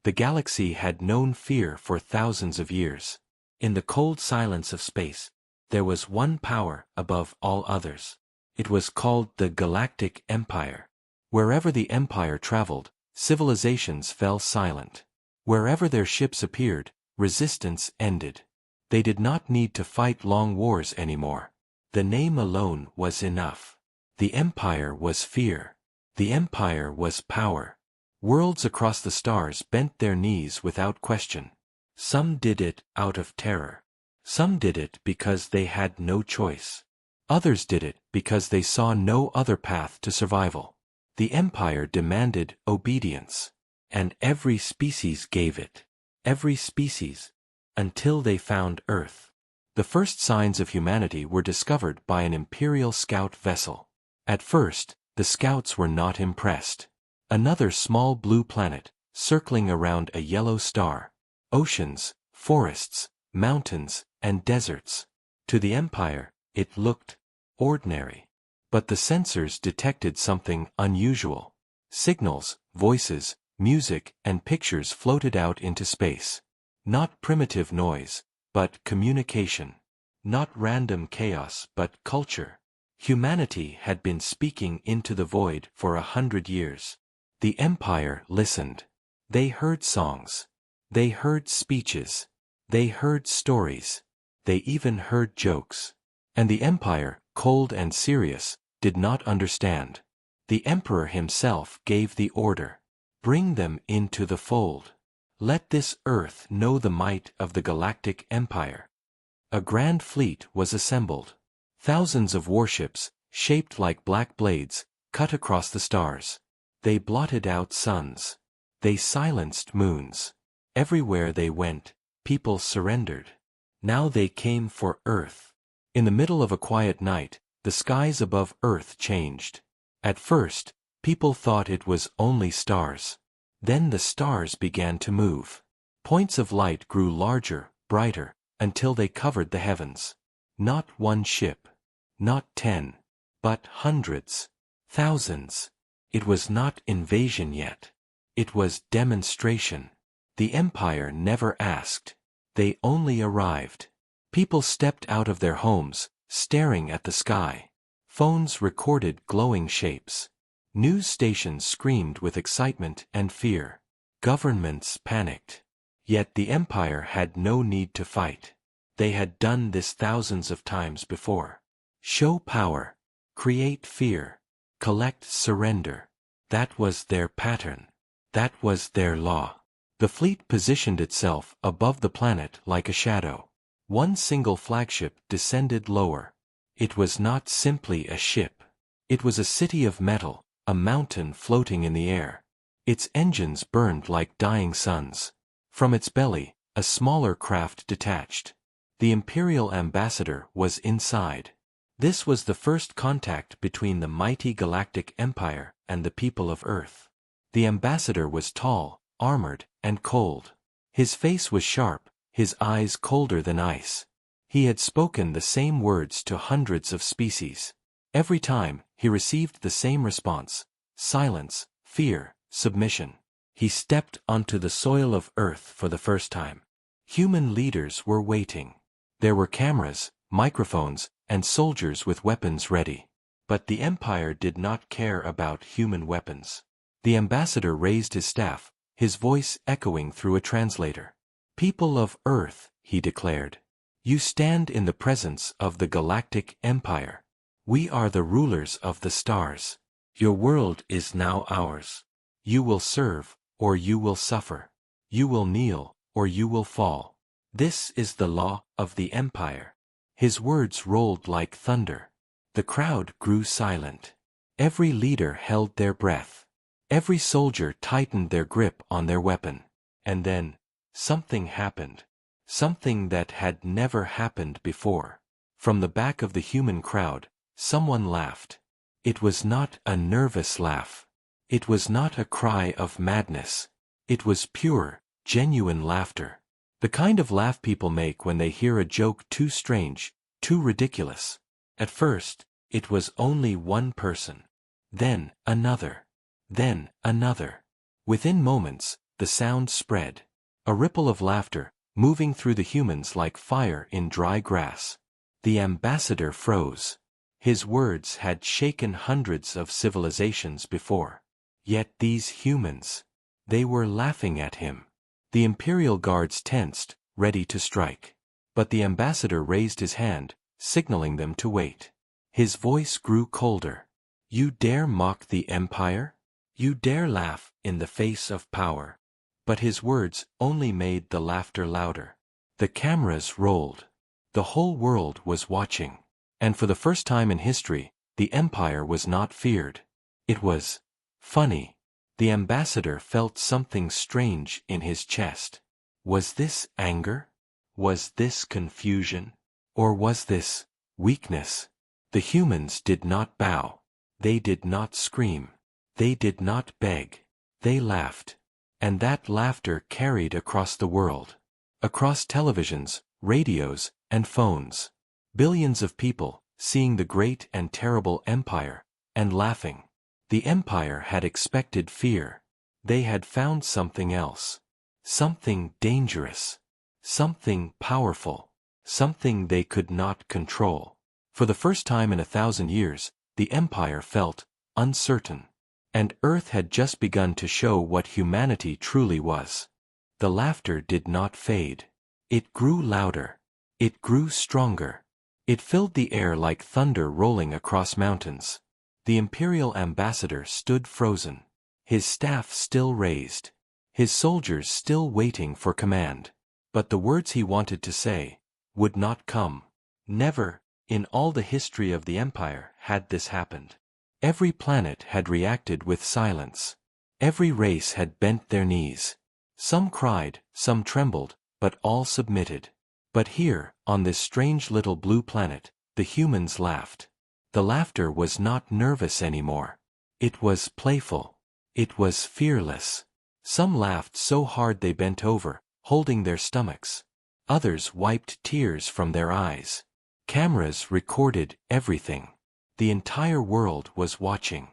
The galaxy had known fear for thousands of years. In the cold silence of space, there was one power above all others. It was called the Galactic Empire. Wherever the Empire traveled, civilizations fell silent. Wherever their ships appeared, resistance ended. They did not need to fight long wars anymore. The name alone was enough. The Empire was fear. The Empire was power. Worlds across the stars bent their knees without question. Some did it out of terror. Some did it because they had no choice. Others did it because they saw no other path to survival. The Empire demanded obedience. And every species gave it. Every species. Until they found Earth. The first signs of humanity were discovered by an Imperial scout vessel. At first, the scouts were not impressed. Another small blue planet, circling around a yellow star. Oceans, forests, mountains, and deserts. To the Empire, it looked ordinary. But the sensors detected something unusual. Signals, voices, music, and pictures floated out into space. Not primitive noise, but communication. Not random chaos, but culture. Humanity had been speaking into the void for 100 years. The Empire listened. They heard songs. They heard speeches. They heard stories. They even heard jokes. And the Empire, cold and serious, did not understand. The Emperor himself gave the order. Bring them into the fold. Let this Earth know the might of the Galactic Empire. A grand fleet was assembled. Thousands of warships, shaped like black blades, cut across the stars. They blotted out suns. They silenced moons. Everywhere they went, people surrendered. Now they came for Earth. In the middle of a quiet night, the skies above Earth changed. At first, people thought it was only stars. Then the stars began to move. Points of light grew larger, brighter, until they covered the heavens. Not one ship. Not 10. But hundreds. Thousands. It was not invasion yet. It was demonstration. The Empire never asked. They only arrived. People stepped out of their homes, staring at the sky. Phones recorded glowing shapes. News stations screamed with excitement and fear. Governments panicked. Yet the Empire had no need to fight. They had done this thousands of times before. Show power. Create fear. Collect surrender. That was their pattern. That was their law. The fleet positioned itself above the planet like a shadow. One single flagship descended lower. It was not simply a ship. It was a city of metal, a mountain floating in the air. Its engines burned like dying suns. From its belly, a smaller craft detached. The Imperial ambassador was inside. This was the first contact between the mighty Galactic Empire and the people of Earth. The ambassador was tall, armored, and cold. His face was sharp, his eyes colder than ice. He had spoken the same words to hundreds of species. Every time, he received the same response: silence, fear, submission. He stepped onto the soil of Earth for the first time. Human leaders were waiting. There were cameras, microphones, and soldiers with weapons ready. But the Empire did not care about human weapons. The ambassador raised his staff, his voice echoing through a translator. "People of Earth," he declared, "you stand in the presence of the Galactic Empire. We are the rulers of the stars. Your world is now ours. You will serve, or you will suffer. You will kneel, or you will fall. This is the law of the Empire." His words rolled like thunder. The crowd grew silent. Every leader held their breath. Every soldier tightened their grip on their weapon. And then, something happened. Something that had never happened before. From the back of the human crowd, someone laughed. It was not a nervous laugh. It was not a cry of madness. It was pure, genuine laughter. The kind of laugh people make when they hear a joke too strange, too ridiculous. At first, it was only one person. Then, another. Then, another. Within moments, the sound spread. A ripple of laughter, moving through the humans like fire in dry grass. The ambassador froze. His words had shaken hundreds of civilizations before. Yet these humans, they were laughing at him. The Imperial guards tensed, ready to strike. But the ambassador raised his hand, signaling them to wait. His voice grew colder. You dare mock the Empire? You dare laugh in the face of power? But his words only made the laughter louder. The cameras rolled. The whole world was watching. And for the first time in history, the Empire was not feared. It was funny. The ambassador felt something strange in his chest. Was this anger? Was this confusion? Or was this weakness? The humans did not bow. They did not scream. They did not beg. They laughed. And that laughter carried across the world. Across televisions, radios, and phones. Billions of people, seeing the great and terrible empire, and laughing. The empire had expected fear. They had found something else. Something dangerous. Something powerful. Something they could not control. For the first time in 1,000 years, the empire felt uncertain. And Earth had just begun to show what humanity truly was. The laughter did not fade. It grew louder. It grew stronger. It filled the air like thunder rolling across mountains. The imperial ambassador stood frozen. His staff still raised. His soldiers still waiting for command. But the words he wanted to say would not come. Never, in all the history of the empire, had this happened. Every planet had reacted with silence. Every race had bent their knees. Some cried, some trembled, but all submitted. But here, on this strange little blue planet, the humans laughed. The laughter was not nervous anymore. It was playful. It was fearless. Some laughed so hard they bent over, holding their stomachs. Others wiped tears from their eyes. Cameras recorded everything. The entire world was watching.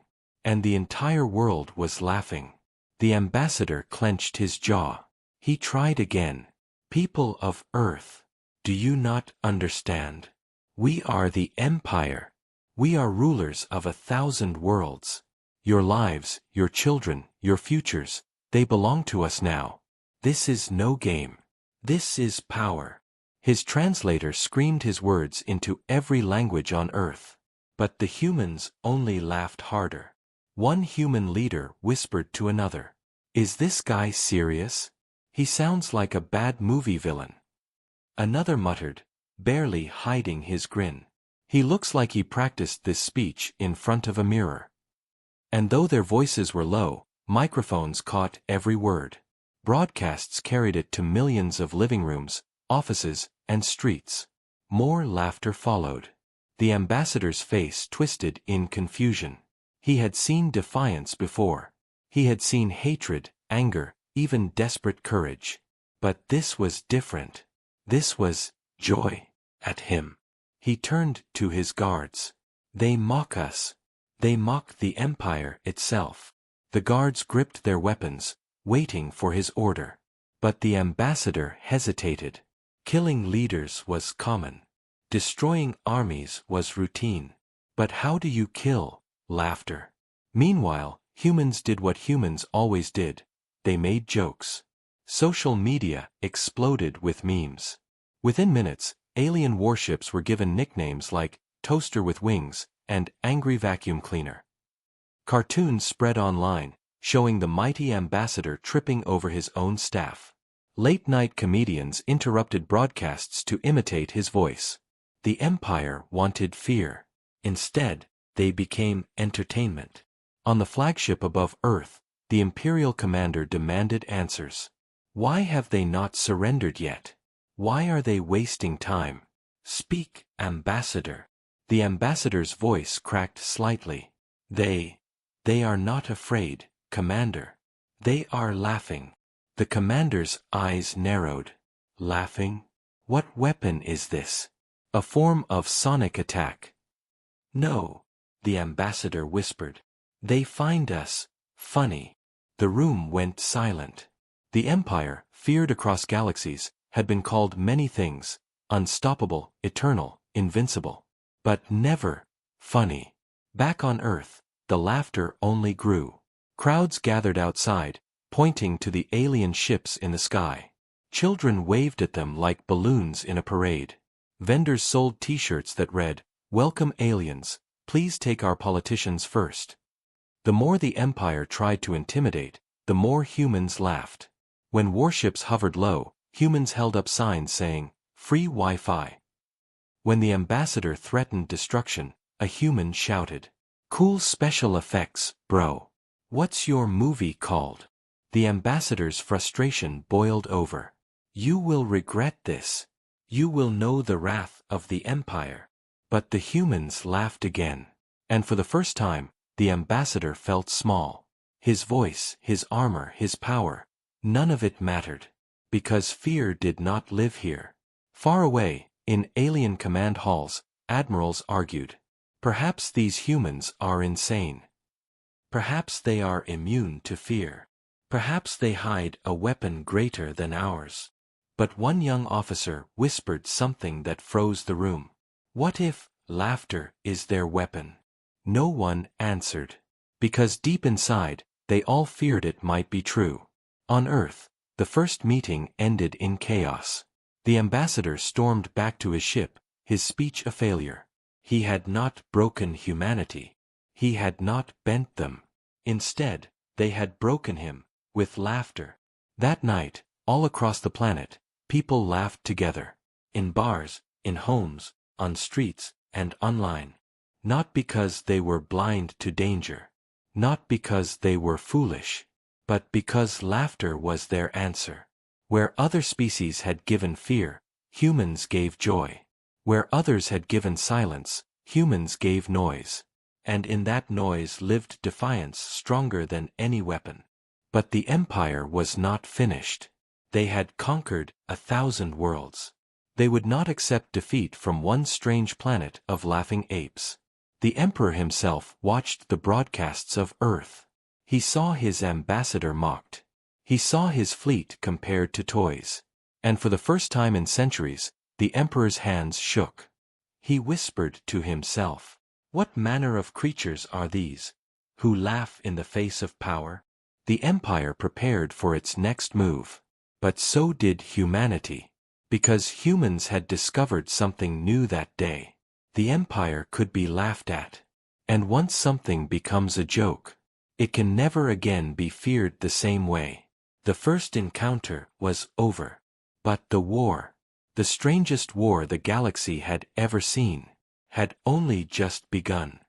And the entire world was laughing. The ambassador clenched his jaw. He tried again. People of Earth, do you not understand? We are the Empire. We are rulers of 1,000 worlds. Your lives, your children, your futures, they belong to us now. This is no game. This is power. His translator screamed his words into every language on Earth. But the humans only laughed harder. One human leader whispered to another. Is this guy serious? He sounds like a bad movie villain. Another muttered, barely hiding his grin. He looks like he practiced this speech in front of a mirror. And though their voices were low, microphones caught every word. Broadcasts carried it to millions of living rooms, offices, and streets. More laughter followed. The ambassador's face twisted in confusion. He had seen defiance before. He had seen hatred, anger, even desperate courage. But this was different. This was joy at him. He turned to his guards. They mock us. They mock the empire itself. The guards gripped their weapons, waiting for his order. But the ambassador hesitated. Killing leaders was common. Destroying armies was routine. But how do you kill? Laughter. Meanwhile, humans did what humans always did. They made jokes. Social media exploded with memes. Within minutes, alien warships were given nicknames like Toaster with Wings and Angry Vacuum Cleaner. Cartoons spread online, showing the mighty ambassador tripping over his own staff. Late-night comedians interrupted broadcasts to imitate his voice. The empire wanted fear. Instead, they became entertainment. On the flagship above Earth, the Imperial commander demanded answers. Why have they not surrendered yet? Why are they wasting time? Speak, ambassador. The ambassador's voice cracked slightly. They are not afraid, commander. They are laughing. The commander's eyes narrowed. Laughing? What weapon is this? A form of sonic attack. No, the ambassador whispered. They find us funny. The room went silent. The Empire, feared across galaxies, had been called many things: unstoppable, eternal, invincible. But never funny. Back on Earth, the laughter only grew. Crowds gathered outside, pointing to the alien ships in the sky. Children waved at them like balloons in a parade. Vendors sold t-shirts that read, "Welcome aliens, please take our politicians first." The more the Empire tried to intimidate, the more humans laughed. When warships hovered low, humans held up signs saying, "Free Wi-Fi." When the ambassador threatened destruction, a human shouted, "Cool special effects, bro. What's your movie called?" The ambassador's frustration boiled over. "You will regret this. You will know the wrath of the Empire." But the humans laughed again. And for the first time, the ambassador felt small. His voice, his armor, his power, none of it mattered. Because fear did not live here. Far away, in alien command halls, admirals argued. Perhaps these humans are insane. Perhaps they are immune to fear. Perhaps they hide a weapon greater than ours. But one young officer whispered something that froze the room. What if laughter is their weapon? No one answered. Because deep inside, they all feared it might be true. On Earth, the first meeting ended in chaos. The ambassador stormed back to his ship, his speech a failure. He had not broken humanity. He had not bent them. Instead, they had broken him, with laughter. That night, all across the planet, people laughed together. In bars, in homes, on streets, and online. Not because they were blind to danger. Not because they were foolish. But because laughter was their answer. Where other species had given fear, humans gave joy. Where others had given silence, humans gave noise. And in that noise lived defiance stronger than any weapon. But the Empire was not finished. They had conquered 1,000 worlds. They would not accept defeat from one strange planet of laughing apes. The Emperor himself watched the broadcasts of Earth. He saw his ambassador mocked. He saw his fleet compared to toys. And for the first time in centuries, the Emperor's hands shook. He whispered to himself, "What manner of creatures are these, who laugh in the face of power?" The Empire prepared for its next move. But so did humanity. Because humans had discovered something new that day. The Empire could be laughed at. And once something becomes a joke, it can never again be feared the same way. The first encounter was over. But the war, the strangest war the galaxy had ever seen, had only just begun.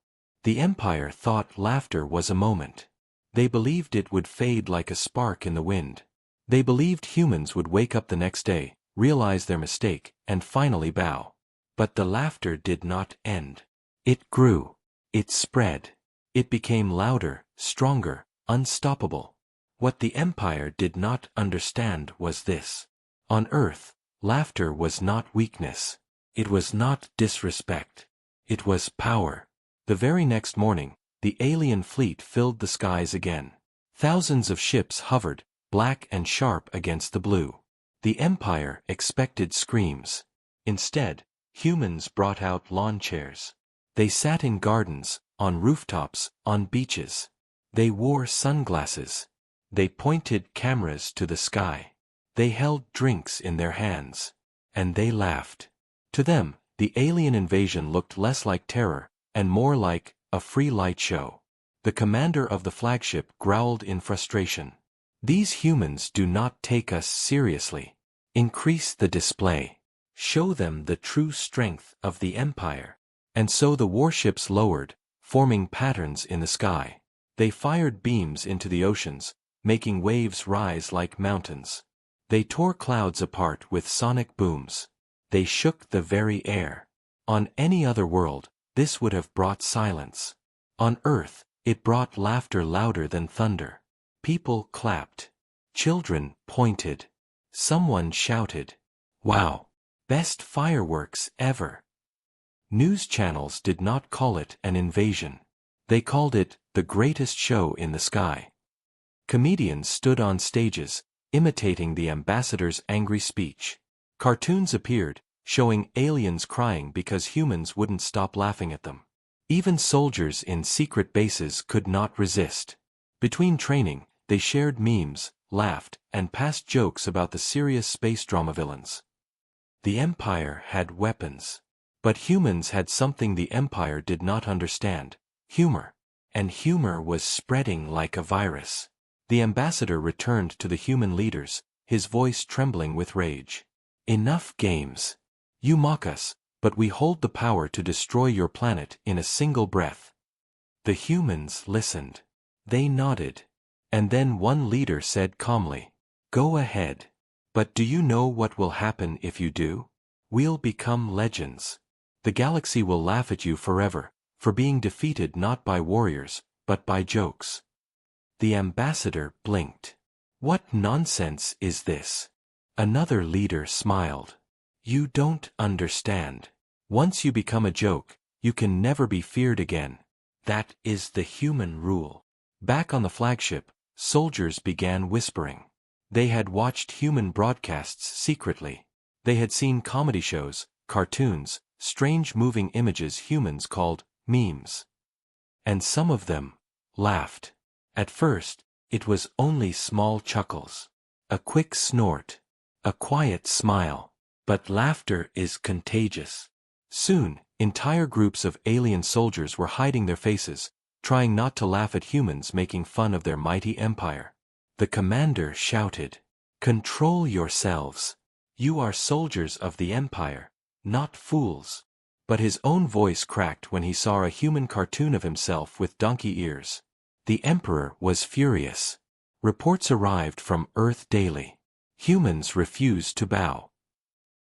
The Empire thought laughter was a moment. They believed it would fade like a spark in the wind. They believed humans would wake up the next day, realize their mistake, and finally bow. But the laughter did not end. It grew. It spread. It became louder, stronger, unstoppable. What the Empire did not understand was this. On Earth, laughter was not weakness. It was not disrespect. It was power. The very next morning, the alien fleet filled the skies again. Thousands of ships hovered, black and sharp against the blue. The Empire expected screams. Instead, humans brought out lawn chairs. They sat in gardens, on rooftops, on beaches. They wore sunglasses. They pointed cameras to the sky. They held drinks in their hands. And they laughed. To them, the alien invasion looked less like terror, and more like a free light show. The commander of the flagship growled in frustration. "These humans do not take us seriously. Increase the display. Show them the true strength of the Empire." And so the warships lowered, forming patterns in the sky. They fired beams into the oceans, making waves rise like mountains. They tore clouds apart with sonic booms. They shook the very air. On any other world, this would have brought silence. On Earth, it brought laughter louder than thunder. People clapped. Children pointed. Someone shouted, "Wow! Best fireworks ever!" News channels did not call it an invasion. They called it the greatest show in the sky. Comedians stood on stages, imitating the ambassador's angry speech. Cartoons appeared, showing aliens crying because humans wouldn't stop laughing at them. Even soldiers in secret bases could not resist. Between training, they shared memes, laughed, and passed jokes about the serious space drama villains. The Empire had weapons. But humans had something the Empire did not understand: humor. And humor was spreading like a virus. The ambassador returned to the human leaders, his voice trembling with rage. "Enough games. You mock us, but we hold the power to destroy your planet in a single breath." The humans listened. They nodded. And then one leader said calmly, "Go ahead. But do you know what will happen if you do? We'll become legends. The galaxy will laugh at you forever, for being defeated not by warriors, but by jokes." The ambassador blinked. "What nonsense is this?" Another leader smiled. "You don't understand. Once you become a joke, you can never be feared again. That is the human rule." Back on the flagship, soldiers began whispering. They had watched human broadcasts secretly. They had seen comedy shows, cartoons, strange moving images humans called memes. And some of them laughed. At first, it was only small chuckles, a quick snort, a quiet smile. But laughter is contagious. Soon, entire groups of alien soldiers were hiding their faces, trying not to laugh at humans making fun of their mighty empire. The commander shouted, "Control yourselves. You are soldiers of the Empire, not fools." But his own voice cracked when he saw a human cartoon of himself with donkey ears. The Emperor was furious. Reports arrived from Earth daily. Humans refused to bow.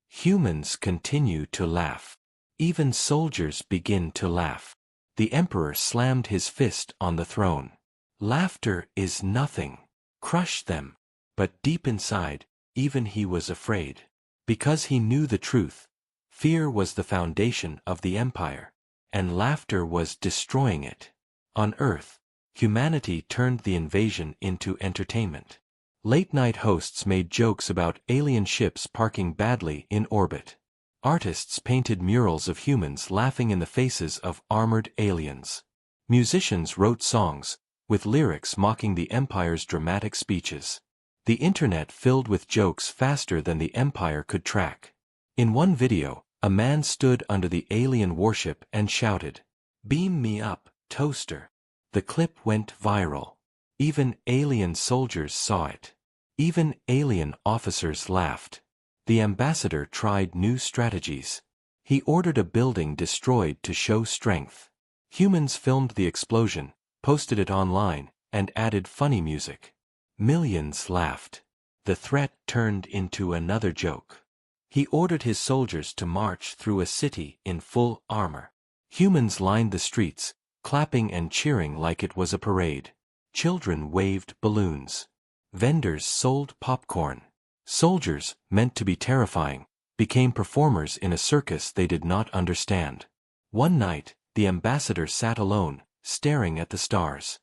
Humans continue to laugh. Even soldiers begin to laugh. The Emperor slammed his fist on the throne. "Laughter is nothing. Crush them." But deep inside, even he was afraid. Because he knew the truth. Fear was the foundation of the Empire, and laughter was destroying it. On Earth, humanity turned the invasion into entertainment. Late-night hosts made jokes about alien ships parking badly in orbit. Artists painted murals of humans laughing in the faces of armored aliens. Musicians wrote songs, with lyrics mocking the Empire's dramatic speeches. The internet filled with jokes faster than the Empire could track. In one video, a man stood under the alien warship and shouted, "Beam me up, toaster." The clip went viral. Even alien soldiers saw it. Even alien officers laughed. The ambassador tried new strategies. He ordered a building destroyed to show strength. Humans filmed the explosion, posted it online, and added funny music. Millions laughed. The threat turned into another joke. He ordered his soldiers to march through a city in full armor. Humans lined the streets, clapping and cheering like it was a parade. Children waved balloons. Vendors sold popcorn. Soldiers, meant to be terrifying, became performers in a circus they did not understand. One night, the ambassador sat alone, staring at the stars.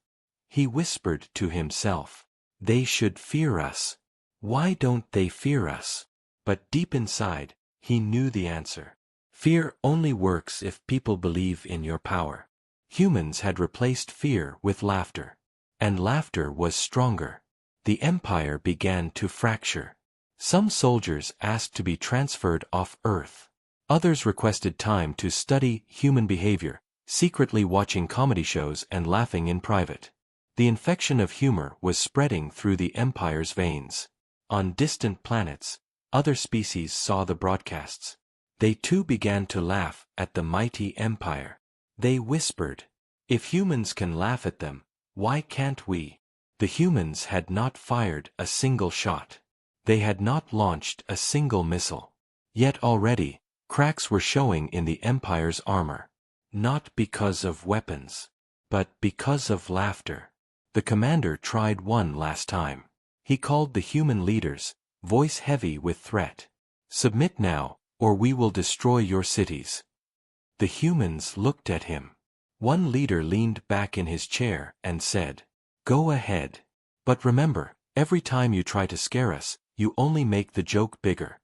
He whispered to himself, "They should fear us. Why don't they fear us?" But deep inside, he knew the answer. Fear only works if people believe in your power. Humans had replaced fear with laughter. And laughter was stronger. The Empire began to fracture. Some soldiers asked to be transferred off Earth. Others requested time to study human behavior, secretly watching comedy shows and laughing in private. The infection of humor was spreading through the Empire's veins. On distant planets, other species saw the broadcasts. They too began to laugh at the mighty Empire. They whispered, "If humans can laugh at them, why can't we?" The humans had not fired a single shot. They had not launched a single missile. Yet already, cracks were showing in the Empire's armor. Not because of weapons, but because of laughter. The commander tried one last time. He called the human leaders, voice heavy with threat. "Submit now, or we will destroy your cities." The humans looked at him. One leader leaned back in his chair and said, "Go ahead. But remember, Every time you try to scare us, you only make the joke bigger."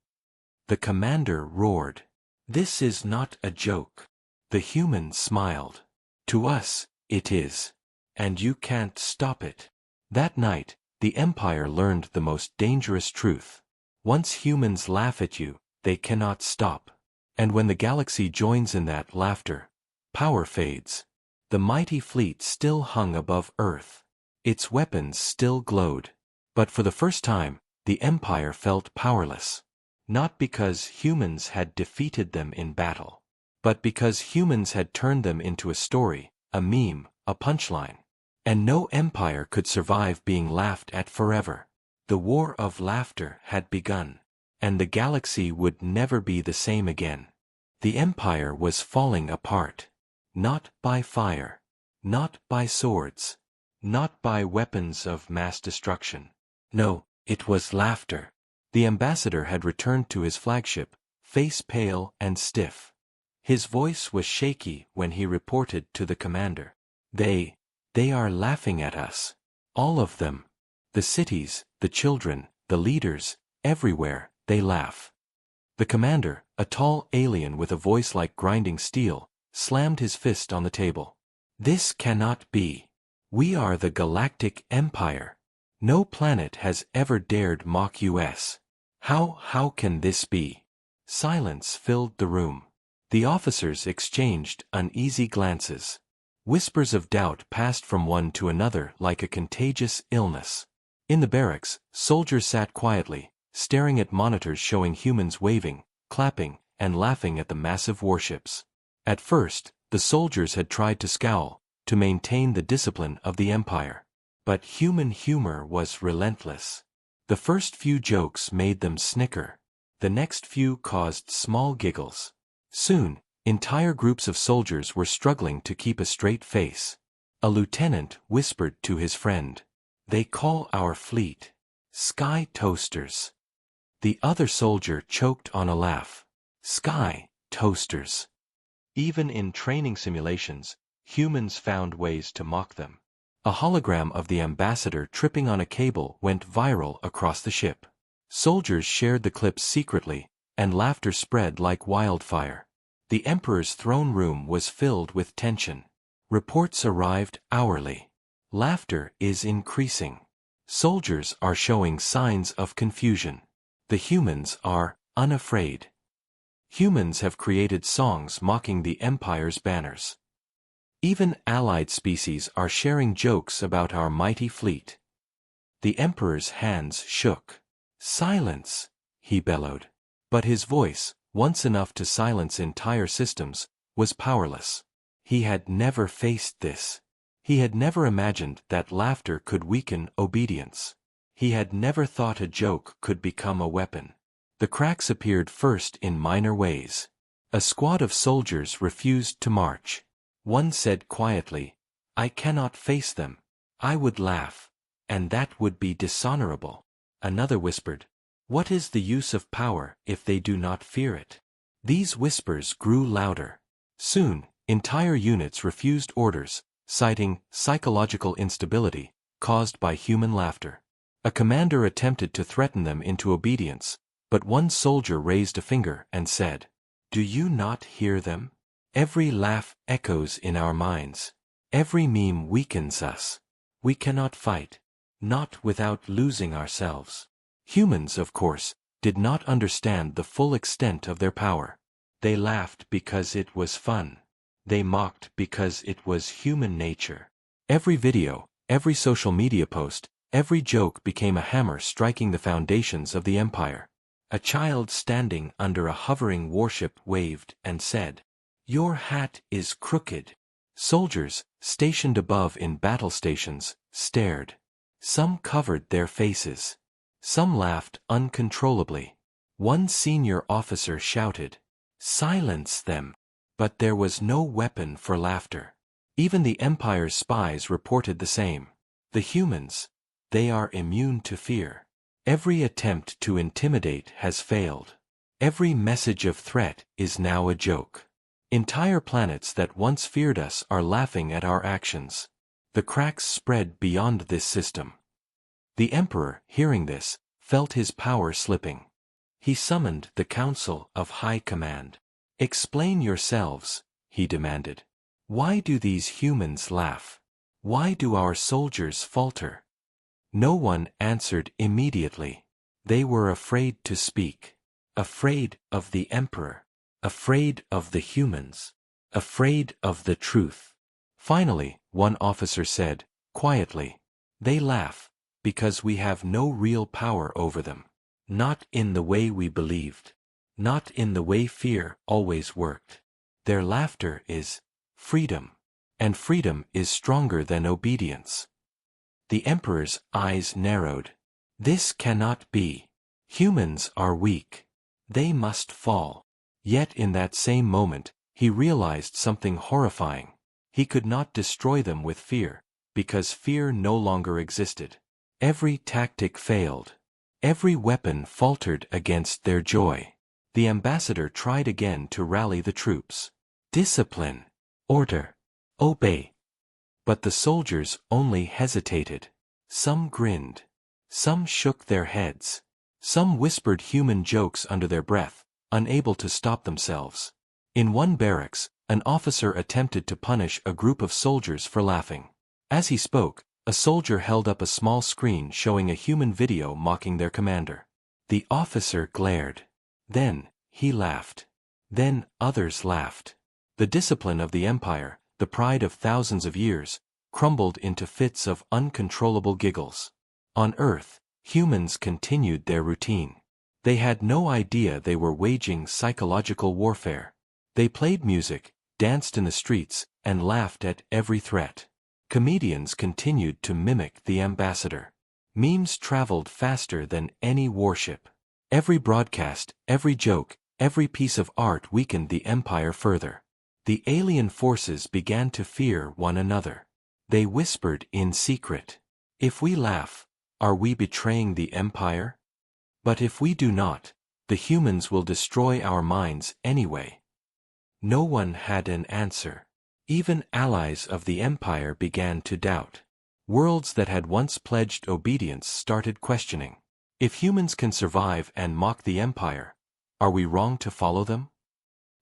The commander roared. "This is not a joke." The humans smiled. "To us, it is. And you can't stop it." That night, the Empire learned the most dangerous truth. Once humans laugh at you, they cannot stop. And when the galaxy joins in that laughter, power fades. The mighty fleet still hung above Earth. Its weapons still glowed. But for the first time, the Empire felt powerless. Not because humans had defeated them in battle, but because humans had turned them into a story, a meme, a punchline. And no empire could survive being laughed at forever. The war of laughter had begun, and the galaxy would never be the same again. The empire was falling apart. Not by fire. Not by swords. Not by weapons of mass destruction. No, it was laughter. The ambassador had returned to his flagship, face pale and stiff. His voice was shaky when he reported to the commander. They are laughing at us. All of them. The cities, the children, the leaders, everywhere, they laugh. The commander, a tall alien with a voice like grinding steel, slammed his fist on the table. "This cannot be. We are the Galactic Empire. No planet has ever dared mock us. How can this be?" Silence filled the room. The officers exchanged uneasy glances. Whispers of doubt passed from one to another like a contagious illness. In the barracks, soldiers sat quietly, staring at monitors showing humans waving, clapping, and laughing at the massive warships. At first, the soldiers had tried to scowl, to maintain the discipline of the Empire. But human humor was relentless. The first few jokes made them snicker. The next few caused small giggles. Soon, entire groups of soldiers were struggling to keep a straight face. A lieutenant whispered to his friend, "They call our fleet Sky Toasters." The other soldier choked on a laugh. Sky Toasters. Even in training simulations, humans found ways to mock them. A hologram of the ambassador tripping on a cable went viral across the ship. Soldiers shared the clips secretly, and laughter spread like wildfire. The Emperor's throne room was filled with tension. Reports arrived hourly. Laughter is increasing. Soldiers are showing signs of confusion. The humans are unafraid. Humans have created songs mocking the Empire's banners. Even allied species are sharing jokes about our mighty fleet. The Emperor's hands shook. "Silence," he bellowed. But his voice, once enough to silence entire systems, was powerless. He had never faced this. He had never imagined that laughter could weaken obedience. He had never thought a joke could become a weapon. The cracks appeared first in minor ways. A squad of soldiers refused to march. One said quietly, "I cannot face them. I would laugh, and that would be dishonorable." Another whispered, "What is the use of power if they do not fear it?" These whispers grew louder. Soon, entire units refused orders, citing psychological instability caused by human laughter. A commander attempted to threaten them into obedience, but one soldier raised a finger and said, "Do you not hear them? Every laugh echoes in our minds. Every meme weakens us. We cannot fight, not without losing ourselves." Humans, of course, did not understand the full extent of their power. They laughed because it was fun. They mocked because it was human nature. Every video, every social media post, every joke became a hammer striking the foundations of the Empire. A child standing under a hovering warship waved and said, "Your hat is crooked." Soldiers, stationed above in battle stations, stared. Some covered their faces. Some laughed uncontrollably. One senior officer shouted, "Silence them!" But there was no weapon for laughter. Even the Empire's spies reported the same. The humans, they are immune to fear. Every attempt to intimidate has failed. Every message of threat is now a joke. Entire planets that once feared us are laughing at our actions. The cracks spread beyond this system. The emperor, hearing this, felt his power slipping. He summoned the council of high command. "Explain yourselves," he demanded. "Why do these humans laugh? Why do our soldiers falter?" No one answered immediately. They were afraid to speak. Afraid of the emperor. Afraid of the humans. Afraid of the truth. Finally, one officer said, quietly, "They laugh because we have no real power over them. Not in the way we believed. Not in the way fear always worked. Their laughter is freedom. And freedom is stronger than obedience." The emperor's eyes narrowed. This cannot be. Humans are weak. They must fall. Yet in that same moment, he realized something horrifying. He could not destroy them with fear, because fear no longer existed. Every tactic failed. Every weapon faltered against their joy. The ambassador tried again to rally the troops. "Discipline. Order. Obey." But the soldiers only hesitated. Some grinned. Some shook their heads. Some whispered human jokes under their breath, unable to stop themselves. In one barracks, an officer attempted to punish a group of soldiers for laughing. As he spoke, a soldier held up a small screen showing a human video mocking their commander. The officer glared. Then, he laughed. Then, others laughed. The discipline of the empire, the pride of thousands of years, crumbled into fits of uncontrollable giggles. On Earth, humans continued their routine. They had no idea they were waging psychological warfare. They played music, danced in the streets, and laughed at every threat. Comedians continued to mimic the ambassador. Memes traveled faster than any warship. Every broadcast, every joke, every piece of art weakened the empire further. The alien forces began to fear one another. They whispered in secret, "If we laugh, are we betraying the empire? But if we do not, the humans will destroy our minds anyway." No one had an answer. Even allies of the empire began to doubt. Worlds that had once pledged obedience started questioning. If humans can survive and mock the empire, are we wrong to follow them?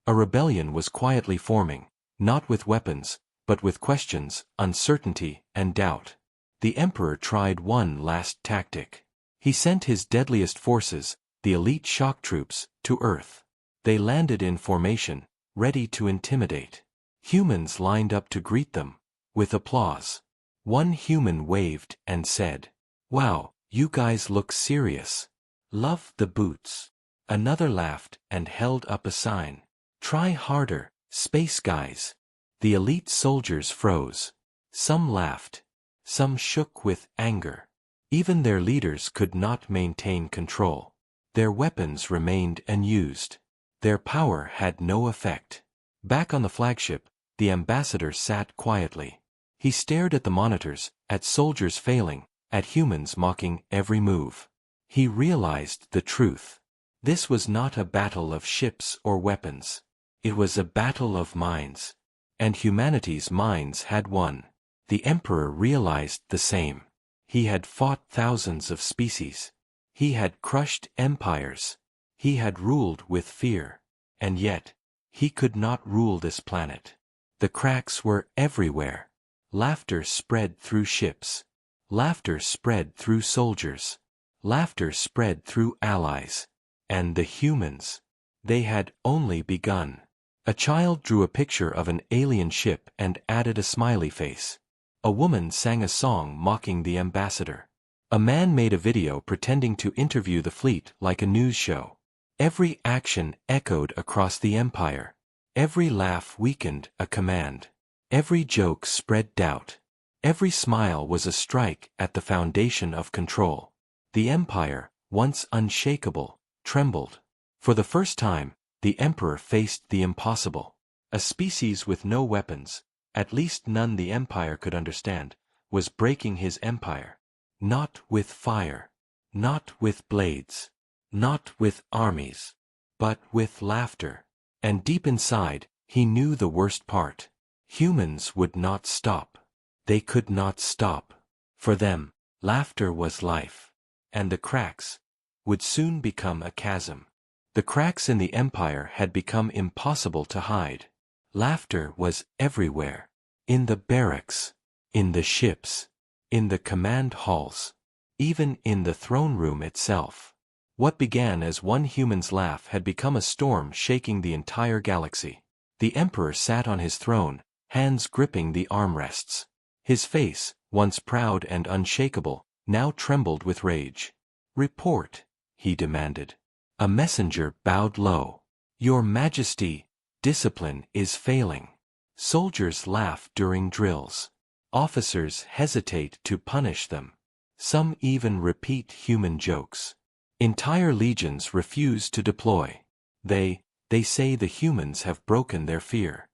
A rebellion was quietly forming, not with weapons, but with questions, uncertainty, and doubt. The emperor tried one last tactic. He sent his deadliest forces, the elite shock troops, to Earth. They landed in formation, ready to intimidate. Humans lined up to greet them, with applause. One human waved and said, "Wow, you guys look serious. Love the boots." Another laughed and held up a sign. "Try harder, space guys." The elite soldiers froze. Some laughed. Some shook with anger. Even their leaders could not maintain control. Their weapons remained unused. Their power had no effect. Back on the flagship, the ambassador sat quietly. He stared at the monitors, at soldiers failing, at humans mocking every move. He realized the truth. This was not a battle of ships or weapons. It was a battle of minds. And humanity's minds had won. The emperor realized the same. He had fought thousands of species. He had crushed empires. He had ruled with fear. And yet, he could not rule this planet. The cracks were everywhere. Laughter spread through ships. Laughter spread through soldiers. Laughter spread through allies. And the humans. They had only begun. A child drew a picture of an alien ship and added a smiley face. A woman sang a song mocking the ambassador. A man made a video pretending to interview the fleet like a news show. Every action echoed across the empire. Every laugh weakened a command. Every joke spread doubt. Every smile was a strike at the foundation of control. The empire, once unshakable, trembled. For the first time, the emperor faced the impossible. A species with no weapons, at least none the empire could understand, was breaking his empire. Not with fire. Not with blades. Not with armies. But with laughter. And deep inside, he knew the worst part. Humans would not stop. They could not stop. For them, Laughter was life. And the cracks would soon become a chasm. The cracks in the empire had become impossible to hide. Laughter was everywhere. In the barracks, in the ships, in the command halls, even in the throne room itself. What began as one human's laugh had become a storm shaking the entire galaxy. The emperor sat on his throne, hands gripping the armrests. His face, once proud and unshakable, now trembled with rage. "Report," he demanded. A messenger bowed low. "Your Majesty, discipline is failing. Soldiers laugh during drills. Officers hesitate to punish them. Some even repeat human jokes. Entire legions refuse to deploy. They say the humans have broken their fear."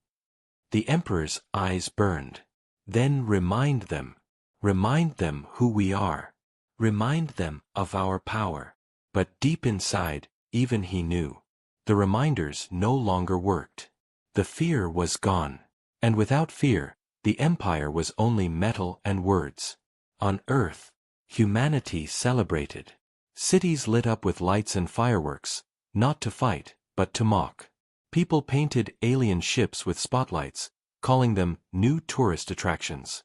The emperor's eyes burned. "Then remind them who we are. Remind them of our power." But deep inside, even he knew, the reminders no longer worked. The fear was gone. And without fear, the empire was only metal and words. On Earth, humanity celebrated. Cities lit up with lights and fireworks, not to fight, but to mock. People painted alien ships with spotlights, calling them new tourist attractions.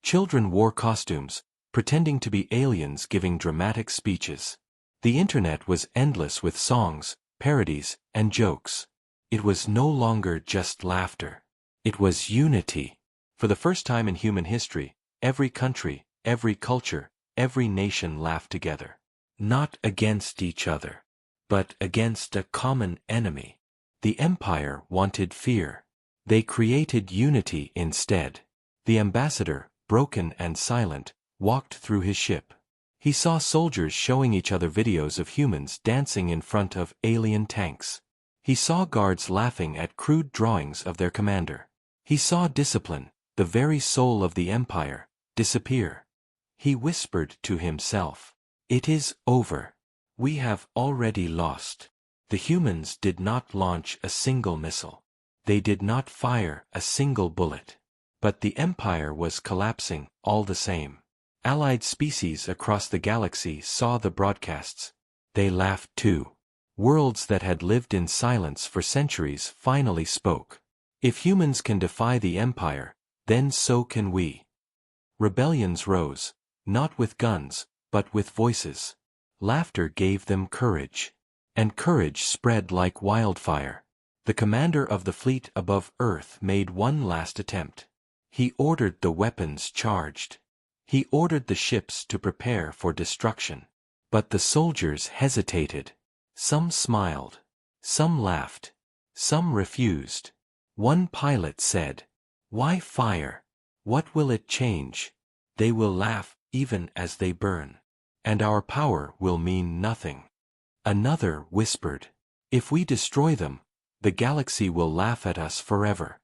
Children wore costumes, pretending to be aliens giving dramatic speeches. The internet was endless with songs, parodies, and jokes. It was no longer just laughter. It was unity. For the first time in human history, every country, every culture, every nation laughed together. Not against each other, but against a common enemy. The empire wanted fear. They created unity instead. The ambassador, broken and silent, walked through his ship. He saw soldiers showing each other videos of humans dancing in front of alien tanks. He saw guards laughing at crude drawings of their commander. He saw discipline, the very soul of the empire, disappear. He whispered to himself, "It is over. We have already lost." The humans did not launch a single missile. They did not fire a single bullet. But the empire was collapsing all the same. Allied species across the galaxy saw the broadcasts. They laughed too. Worlds that had lived in silence for centuries finally spoke. If humans can defy the empire, then so can we. Rebellions rose, not with guns, but with voices. Laughter gave them courage. And courage spread like wildfire. The commander of the fleet above Earth made one last attempt. He ordered the weapons charged. He ordered the ships to prepare for destruction. But the soldiers hesitated. Some smiled. Some laughed. Some refused. One pilot said, "Why fire? What will it change? They will laugh even as they burn. And our power will mean nothing." Another whispered, "If we destroy them, the galaxy will laugh at us forever."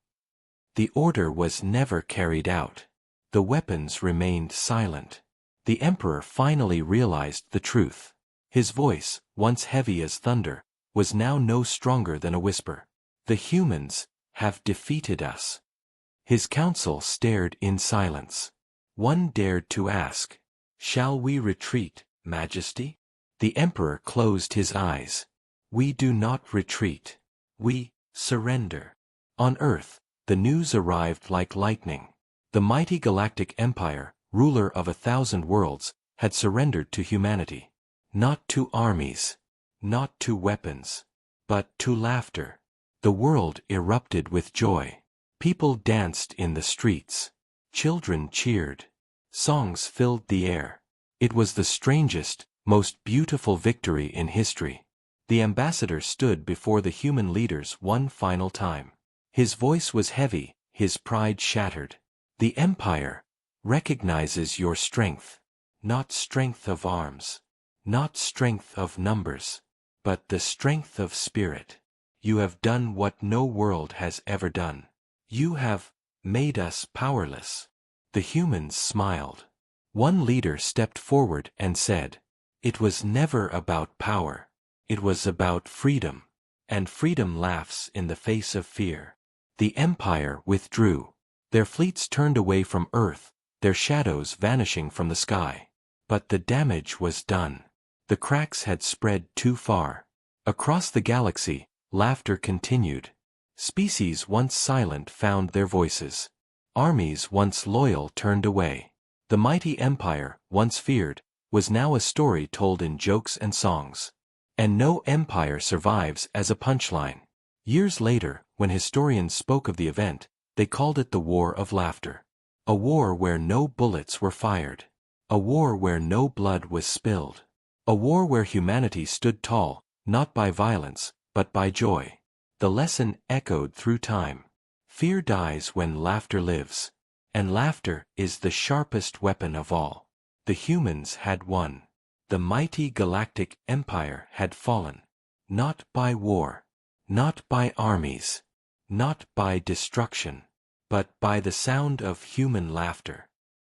The order was never carried out. The weapons remained silent. The emperor finally realized the truth. His voice, once heavy as thunder, was now no stronger than a whisper. "The humans have defeated us." His council stared in silence. One dared to ask, "Shall we retreat, Majesty?" The emperor closed his eyes. "We do not retreat. We surrender." On Earth, the news arrived like lightning. The mighty Galactic Empire, ruler of 1,000 worlds, had surrendered to humanity. Not to armies, not to weapons, but to laughter. The world erupted with joy. People danced in the streets. Children cheered. Songs filled the air. It was the strangest, most beautiful victory in history. The ambassador stood before the human leaders one final time. His voice was heavy, his pride shattered. "The empire recognizes your strength, not strength of arms, not strength of numbers, but the strength of spirit. You have done what no world has ever done. You have made us powerless." The humans smiled. One leader stepped forward and said, "It was never about power. It was about freedom. And freedom laughs in the face of fear." The empire withdrew. Their fleets turned away from Earth, their shadows vanishing from the sky. But the damage was done. The cracks had spread too far. Across the galaxy, laughter continued. Species once silent found their voices. Armies once loyal turned away. The mighty empire, once feared, was now a story told in jokes and songs. And no empire survives as a punchline. Years later, when historians spoke of the event, they called it the War of Laughter. A war where no bullets were fired. A war where no blood was spilled. A war where humanity stood tall, not by violence, but by joy. The lesson echoed through time. Fear dies when laughter lives. And laughter is the sharpest weapon of all. The humans had won. The mighty Galactic Empire had fallen. Not by war. Not by armies. Not by destruction. But by the sound of human laughter.